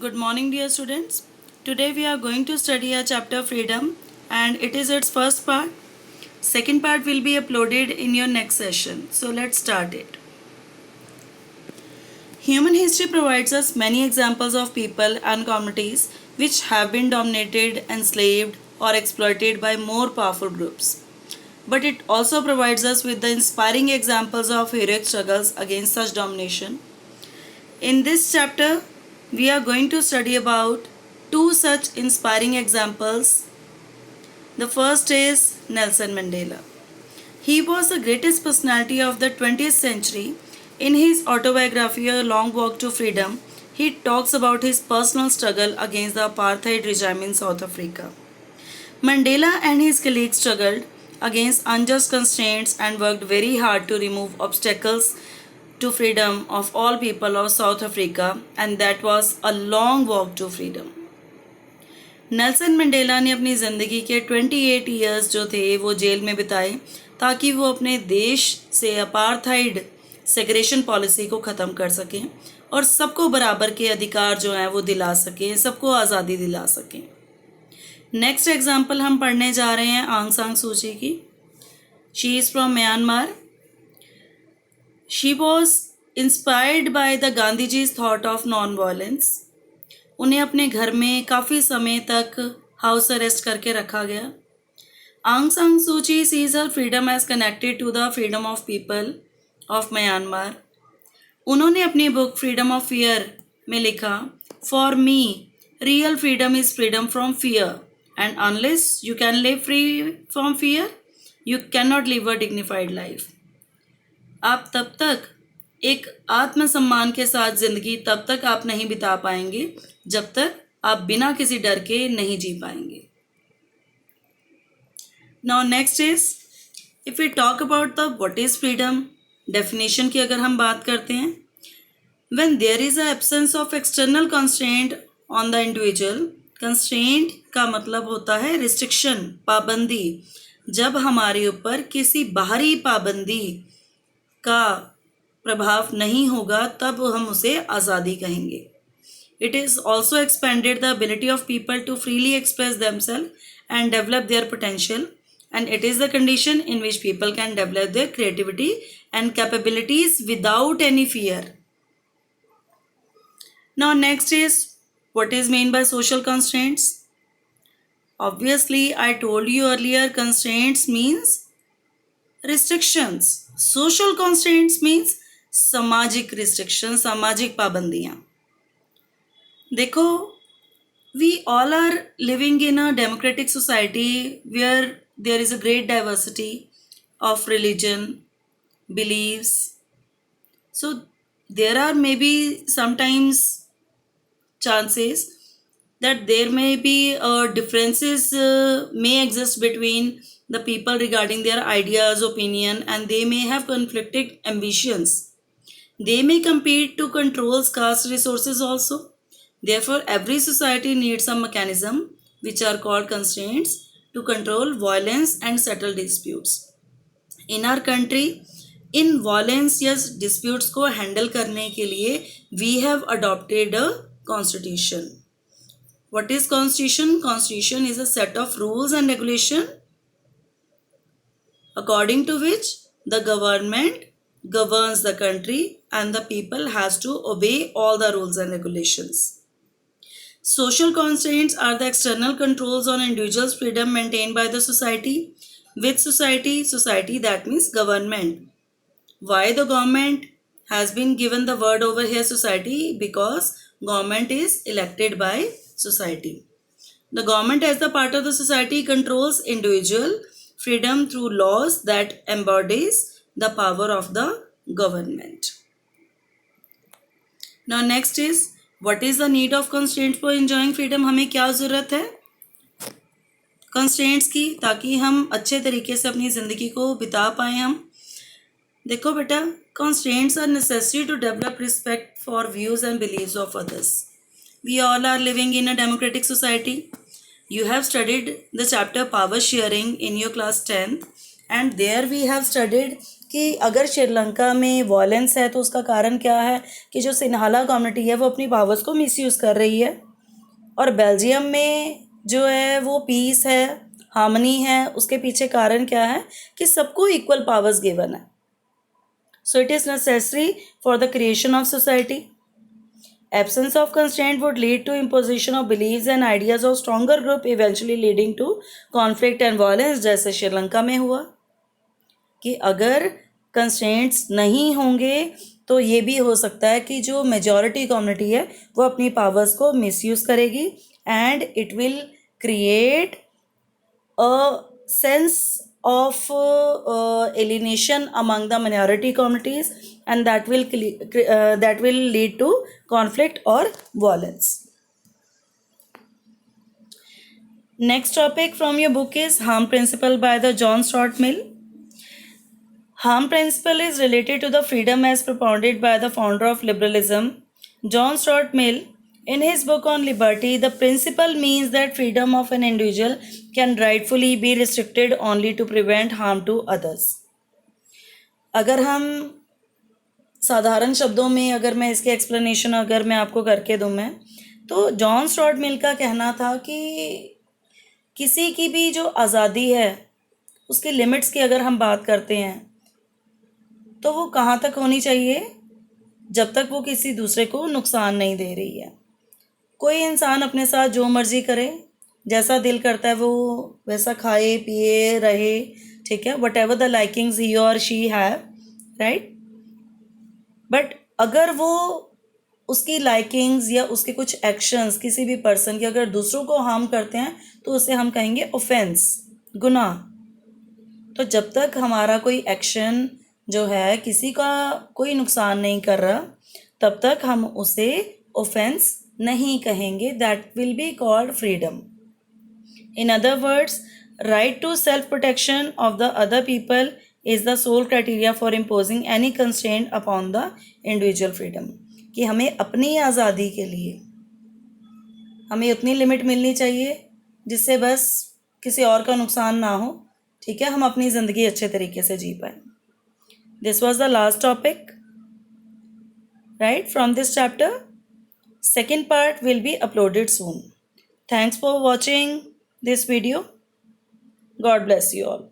Good morning, dear students. Today we are going to study a chapter freedom and it is its first part. Second part will be uploaded in your next session. So let's start it. Human history provides us many examples of people and communities which have been dominated, enslaved, or exploited by more powerful groups. But it also provides us with the inspiring examples of heroic struggles against such domination. In this chapter, we are going to study about two such inspiring examples. The first is Nelson Mandela. He was the greatest personality of the 20th century. In his autobiography, A Long Walk to Freedom, he talks about his personal struggle against the apartheid regime in South Africa. Mandela and his colleagues struggled against unjust constraints and worked very hard to remove obstacles to freedom of all people of South Africa, and that was a long walk to freedom. Nelson Mandela ने अपनी ज़िंदगी के 28 years जो थे वो jail में बिताए ताकि वो अपने देश से अपार्थाइड सेग्रेशन पॉलिसी को ख़त्म कर सकें और सबको बराबर के अधिकार जो हैं वो दिला सकें, सबको आज़ादी दिला सकें। नेक्स्ट एग्जाम्पल हम पढ़ने जा रहे हैं आंग सान सूची की। She is from Myanmar. She was inspired by the Gandhiji's thought of non violence. उन्हें अपने घर में काफ़ी समय तक हाउस अरेस्ट करके रखा गया। आंग सान सूची seize her freedom as connected to the freedom of people of Myanmar. उन्होंने अपनी बुक फ्रीडम ऑफ फियर में लिखा, for me real freedom is freedom from fear and unless you can live free from fear you can not live a dignified life. आप तब तक एक आत्मसम्मान के साथ ज़िंदगी तब तक आप नहीं बिता पाएंगे जब तक आप बिना किसी डर के नहीं जी पाएंगे। Now next is if we talk about the what is freedom, definition की अगर हम बात करते हैं, when there is a absence of external constraint on the individual. Constraint का मतलब होता है रिस्ट्रिक्शन, पाबंदी। जब हमारे ऊपर किसी बाहरी पाबंदी का प्रभाव नहीं होगा तब हम उसे आज़ादी कहेंगे। It is also expanded the ability of people to freely express themselves and develop their potential and it is the condition in which people can develop their creativity and capabilities without any fear. Now next is what is meant by social constraints. Obviously, I told you earlier, constraints means restrictions. Social constraints means सामाजिक restrictions, सामाजिक पाबंदियाँ। देखो, we all are living in a democratic society where there is a great diversity of religion, beliefs. So there are maybe sometimes chances that there may be differences may exist between the people regarding their ideas, opinion, and they may have conflicting ambitions. They may compete to control scarce resources also. Therefore, every society needs some mechanism which are called constraints to control violence and settle disputes. In our country, in violence या disputes को handle करने के लिए we have adopted a constitution. What is constitution? Constitution is a set of rules and regulation according to which the government governs the country and the people has to obey all the rules and regulations. Social constraints are the external controls on individuals' freedom maintained by the society. With society that means government. Why the government has been given the word over here society? Because government is elected by society. The government as the part of the society controls individual freedom through laws that embodies the power of the government. Now next is what is the need of constraints for enjoying freedom? हमें क्या ज़रूरत है constraints की ताकि हम अच्छे तरीके से अपनी ज़िंदगी को बिता पाएँ हम। देखो बेटा, constraints are necessary to develop respect for views and beliefs of others. We all are living in a democratic society. You have studied the chapter power sharing in your class 10th and there we have studied कि अगर श्रीलंका में violence है तो उसका कारण क्या है कि जो सिन्हाला कम्युनिटी है वो अपनी पावर्स को मिसयूज़ कर रही है, और बेल्जियम में जो है वो पीस है, हार्मनी है, उसके पीछे कारण क्या है कि सबको इक्वल पावर्स गिवन है. So it is necessary for the creation of society. Absence of constraint would lead to imposition of beliefs and ideas of stronger group, eventually leading to conflict and violence, जैसे श्रीलंका में हुआ कि अगर constraints नहीं होंगे तो ये भी हो सकता है कि जो मेजॉरिटी कम्युनिटी है वो अपनी पावर्स को मिसयूज़ करेगी, and it will create a sense of alienation among the minority communities, and that will lead to conflict or violence. Next topic from your book is Harm Principle by the John Stuart Mill. Harm principle is related to the freedom as propounded by the founder of liberalism, John Stuart Mill. In his book on liberty, the principle means that freedom of an individual can rightfully be restricted only to prevent harm to others. अगर हम साधारण शब्दों में अगर मैं इसके explanation अगर मैं आपको करके दूँ मैं, तो जॉन स्टुअर्ट मिल का कहना था कि किसी की भी जो आज़ादी है उसकी लिमिट्स की अगर हम बात करते हैं तो वो कहाँ तक होनी चाहिए, जब तक वो किसी दूसरे को नुकसान नहीं दे रही है. कोई इंसान अपने साथ जो मर्जी करे, जैसा दिल करता है वो वैसा खाए पिए रहे, ठीक है, वट एवर द लाइकिंग्स ही और शी हैव, राइट. बट अगर वो उसकी लाइकिंग्स या उसके कुछ एक्शंस किसी भी पर्सन के अगर दूसरों को हार्म करते हैं तो उसे हम कहेंगे ऑफेंस, गुनाह. तो जब तक हमारा कोई एक्शन जो है किसी का कोई नुकसान नहीं कर रहा तब तक हम उसे ऑफेंस नहीं कहेंगे. That will be called freedom. In other words, right to self protection of the other people is the sole criteria for imposing any constraint upon the individual freedom. कि हमें अपनी आज़ादी के लिए हमें उतनी लिमिट मिलनी चाहिए जिससे बस किसी और का नुकसान ना हो, ठीक है, हम अपनी ज़िंदगी अच्छे तरीके से जी पाएँ. This was the last topic right from this chapter. Second part will be uploaded soon. Thanks for watching this video. God bless you all.